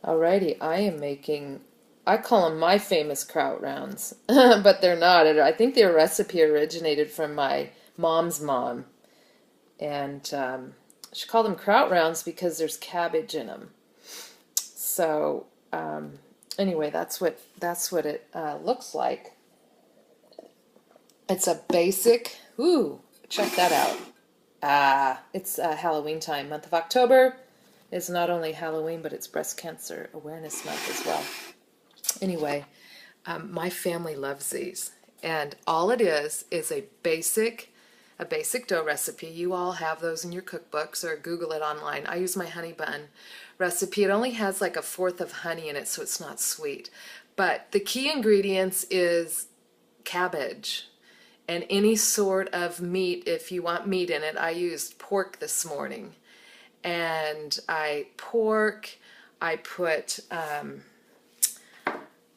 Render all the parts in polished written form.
Alrighty, I am making, I call them my famous Krautrounds, but they're not. I think their recipe originated from my mom's mom, and she called them Krautrounds because there's cabbage in them. So anyway, that's what it looks like. It's a basic. Ooh, check that out. It's Halloween time, month of October. It's not only Halloween, but it's Breast Cancer Awareness Month as well. Anyway, my family loves these, and all it is a basic dough recipe. You all have those in your cookbooks or Google it online. I use my honey bun recipe. It only has like a fourth of honey in it, so it's not sweet. But the key ingredients is cabbage and any sort of meat. If you want meat in it, I used pork this morning, and I put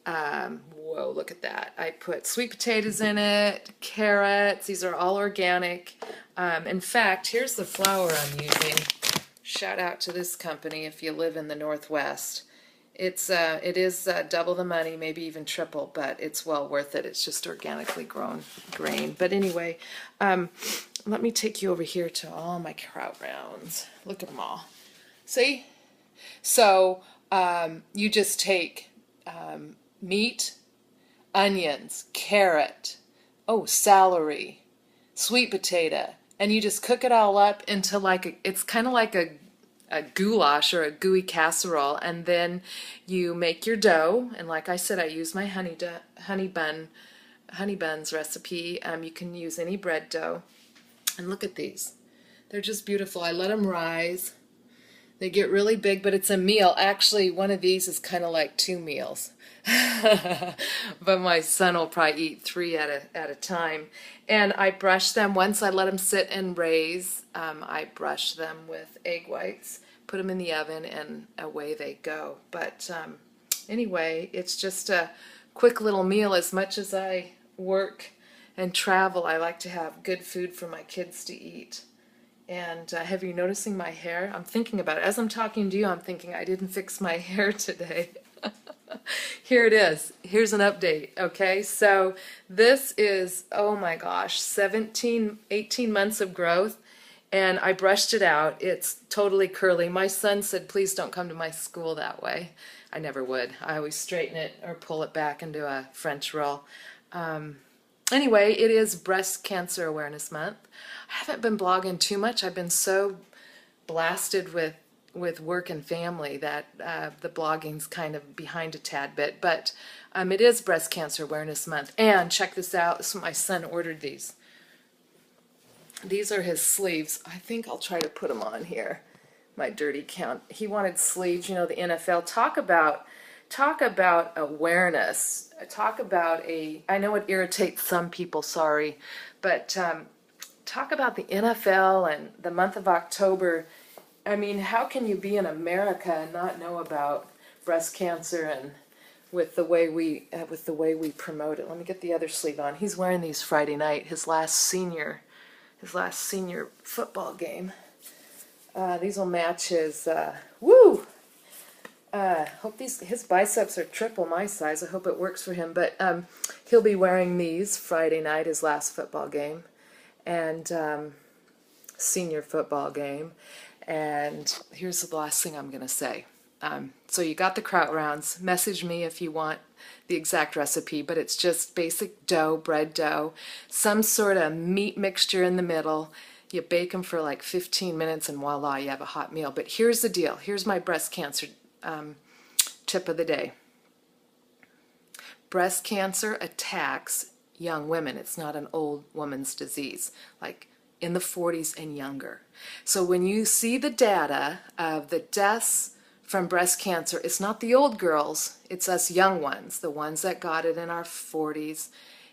whoa, look at that. I put sweet potatoes in it, carrots. These are all organic. In fact, here's the flour I'm using. Shout out to this company if you live in the Northwest. It is double the money, maybe even triple, but it's well worth it. It's just organically grown grain. But anyway, let me take you over here to all my Krautrounds. Look at them all. See? So you just take meat, onions, carrot, celery, sweet potato, and you just cook it all up into it's kind of like a goulash or a gooey casserole, and then you make your dough. And like I said, I use my honey buns recipe. You can use any bread dough. And look at these. They're just beautiful. I let them rise. They get really big, but it's a meal. Actually, one of these is kind of like two meals. But my son will probably eat three at a time. And I brush them. Once I let them sit and raise, I brush them with egg whites, put them in the oven, and away they go. But anyway, it's just a quick little meal. As much as I work and travel, I like to have good food for my kids to eat. And have you noticing my hair? I'm thinking about it. As I'm talking to you, I'm thinking I didn't fix my hair today. Here it is. Here's an update, okay? So this is, oh my gosh, 18 months of growth, and I brushed it out. It's totally curly. My son said, please don't come to my school that way. I never would. I always straighten it or pull it back into a French roll. Anyway, it is Breast Cancer Awareness Month. I haven't been blogging too much. I've been so blasted with work and family that the blogging's kind of behind a tad bit. But it is Breast Cancer Awareness Month. And check this out. So my son ordered these. These are his sleeves. I think I'll try to put them on here. My dirty count. He wanted sleeves. You know, the NFL. Talk about awareness. Talk about I know it irritates some people, sorry, but talk about the NFL and the month of October. I mean, how can you be in America and not know about breast cancer, and with the way we promote it? Let me get the other sleeve on. He's wearing these Friday night, his last senior football game. These will match his woo. Hope his biceps are triple my size. I hope it works for him. But he'll be wearing these Friday night, his last football game, and senior football game. And here's the last thing I'm going to say. So you got the Krautrounds. Message me if you want the exact recipe, but it's just basic dough, bread dough, some sort of meat mixture in the middle. You bake them for like 15 minutes, and voila, you have a hot meal. But here's the deal. Here's my breast cancer tip of the day. Breast cancer attacks young women. It's not an old woman's disease, like in the 40s and younger. So when you see the data of the deaths from breast cancer, it's not the old girls, it's us young ones, the ones that got it in our 40s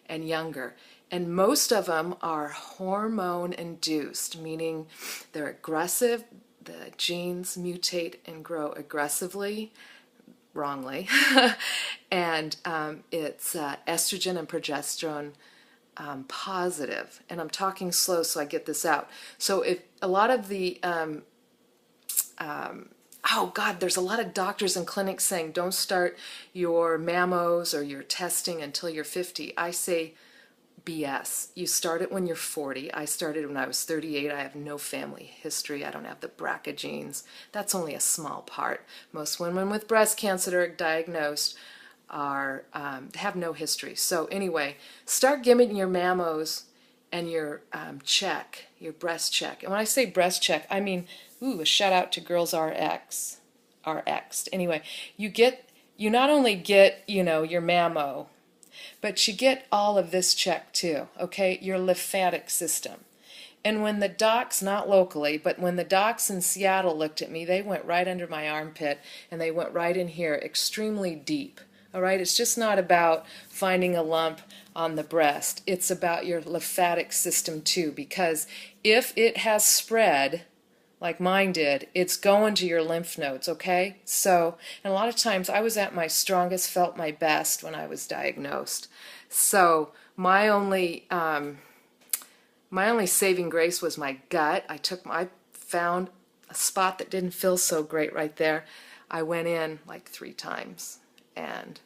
and younger. And most of them are hormone induced, meaning they're aggressive. The genes mutate and grow aggressively, wrongly, and it's estrogen and progesterone positive. And I'm talking slow so I get this out. So if a lot of the oh God, there's a lot of doctors and clinics saying don't start your mammos or your testing until you're 50. I say BS. You start it when you're 40. I started when I was 38. I have no family history. I don't have the BRCA genes. That's only a small part. Most women with breast cancer that are diagnosed are have no history. So anyway, start giving your mammos and your check, your breast check. And when I say breast check, I mean, ooh, a shout out to Girls RX. Anyway, you not only get, you know, your mammo, but you get all of this check too, okay? Your lymphatic system. And when the docs, not locally, but when the docs in Seattle looked at me, they went right under my armpit and they went right in here, extremely deep. All right, it's just not about finding a lump on the breast. It's about your lymphatic system too, because if it has spread, like mine did, it's going to your lymph nodes, okay? So, and a lot of times I was at my strongest, felt my best when I was diagnosed. So my only saving grace was my gut. I found a spot that didn't feel so great right there. I went in like 3 times, and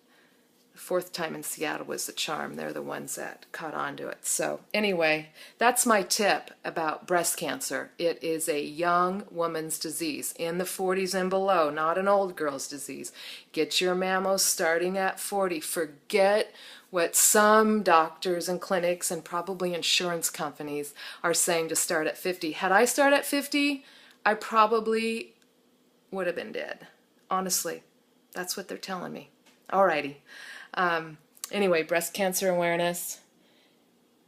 the 4th time in Seattle was the charm. They're the ones that caught on to it. So anyway, that's my tip about breast cancer. It is a young woman's disease, in the 40s and below, not an old girl's disease. Get your mammos starting at 40. Forget what some doctors and clinics and probably insurance companies are saying to start at 50. Had I started at 50, I probably would have been dead. Honestly, that's what they're telling me. Alrighty. Anyway, breast cancer awareness.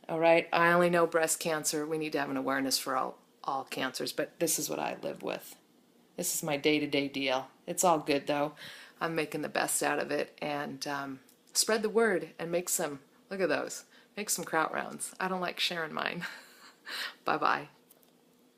All right, I only know breast cancer. We need to have an awareness for all cancers, but this is what I live with. This is my day-to-day deal. It's all good, though. I'm making the best out of it, and spread the word and make some, look at those, make some Krautrounds. I don't like sharing mine. Bye-bye.